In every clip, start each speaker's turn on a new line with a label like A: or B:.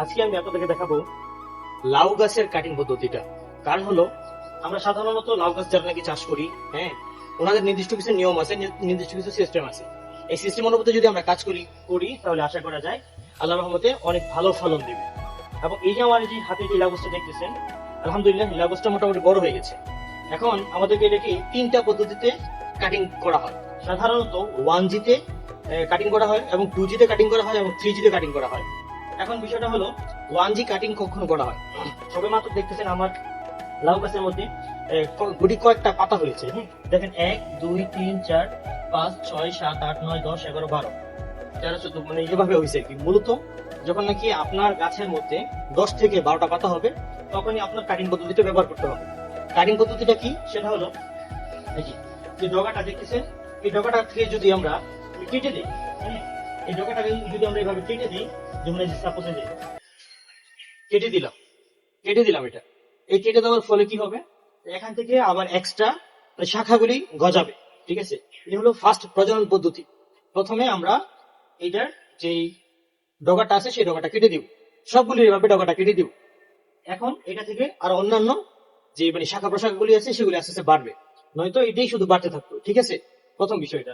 A: আজকে আমি আপনাদেরকে দেখাবো লাউ গাছের কাটিং পদ্ধতিটা। কারণ হলো আমরা সাধারণত লাউ গাছ যারা নাকি চাষ করি, হ্যাঁ, ওনাদের নির্দিষ্ট কিছু নিয়ম আছে, নির্দিষ্ট কিছু সিস্টেম আছে। এই সিস্টেম অনুযায়ী যদি আমরা কাজ করি তাহলে আশা করা যায় আল্লাহর রহমতে অনেক ভালো ফলন দিবে। এবং এই যে আমার যে হাতে যে লাউ গাছটা দেখতেছেন, আলহামদুলিল্লাহ লাউ গাছটা মোটামুটি বড় হয়ে গেছে। এখন আমাদেরকে এটাকে তিনটা পদ্ধতিতে কাটিং করা হয়। সাধারণত 1G-তে কাটিং করা হয়, এবং 2G-তে কাটিং করা হয়, এবং 3G-তে কাটিং করা হয়। এখন বিষয়টা হলো 1G কাটিং কখন করা হয়। সবে মাত্র দেখতেছেন আমার লাউ গাছের মধ্যে গুটি কয়েকটা পাতা হয়েছে। দেখেন 1 2 3 4 5 6 7 8 9 10 11 12 13 14, মানে এভাবে হয়েছে কি। মূলত যখন নাকি আপনার গাছের মধ্যে 10 থেকে 12টা পাতা হবে, তখনই আপনার কাটিং পদ্ধতিটা ব্যবহার করতে হবে। কাটিং পদ্ধতিটা কি সেটা হলো এই যে ডগাটা দেখতেছেন, এই ডগাটাকে যদি আমরা কেটে দিই, হ্যাঁ, এই ডগাটাকে যদি আমরা এভাবে কেটে দিই, যেমন এই যে সাপোজ কেটে দিলাম এটা। এই কেটে দেওয়ার ফলে কি হবে, এখান থেকে আবার এক্সট্রা শাখাগুলি গজাবে। ঠিক আছে, এটা হলো ফার্স্ট প্রজনন পদ্ধতি। প্রথমে আমরা এইটার যে ডগাটা আছে সেই ডগাটা কেটে দিব, সবগুলি এভাবে ডগাটা কেটে দিব। এখন এটা থেকে আর অন্যান্য যে মানে শাখা প্রশাখাগুলি আছে সেগুলি আস্তে আস্তে বাড়বে, নয়তো এটাই শুধু বাড়তে থাকতো। ঠিক আছে, প্রথম বিষয়টা।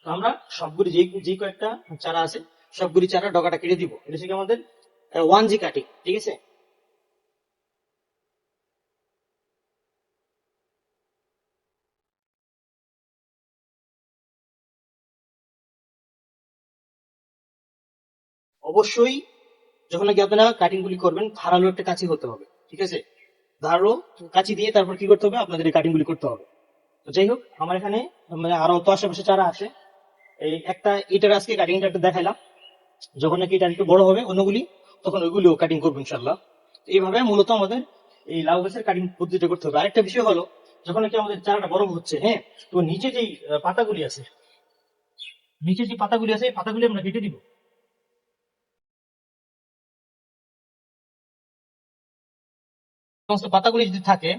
A: তো আমরা সবগুলি যে কয়েকটা চারা আছে সবগুলি চারা ডগাটা কেটে দিব। এটা থেকে আমাদের 1G কাটিং। ঠিক আছে, অবশ্যই যখন নাকি আপনারা কাটিং গুলি করবেন ধারালো একটা কাঁচি হতে হবে। ঠিক আছে, ধারালো কাঁচি দিয়ে তারপর কি করতে হবে, আপনাদের এই কাটিং গুলি করতে হবে। তো যাই হোক, আমার এখানে মানে আরো তো আশেপাশে চারা আছে। এই একটা এটার আজকে কাটিংটা একটা দেখাইলাম। যখন নাকি এটা একটু বড় হবে অন্যগুলি, তখন ওইগুলিও কাটিং করবো ইনশাল্লাহ। তো এইভাবে মূলত আমাদের এই লাউ গাছের কাটিং পদ্ধতিটা করতে হবে। আরেকটা বিষয় হলো, যখন নাকি আমাদের চারাটা বড় হচ্ছে, হ্যাঁ, তো নিচে যেই পাতাগুলি আছে, এই পাতাগুলি আমরা কেটে দিব। সমস্ত পাতাগুলি যদি থাকে,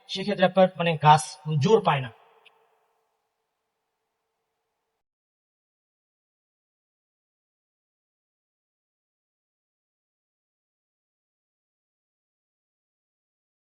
A: সেক্ষেত্রে আপনার মানে গাছ জোর পায় না।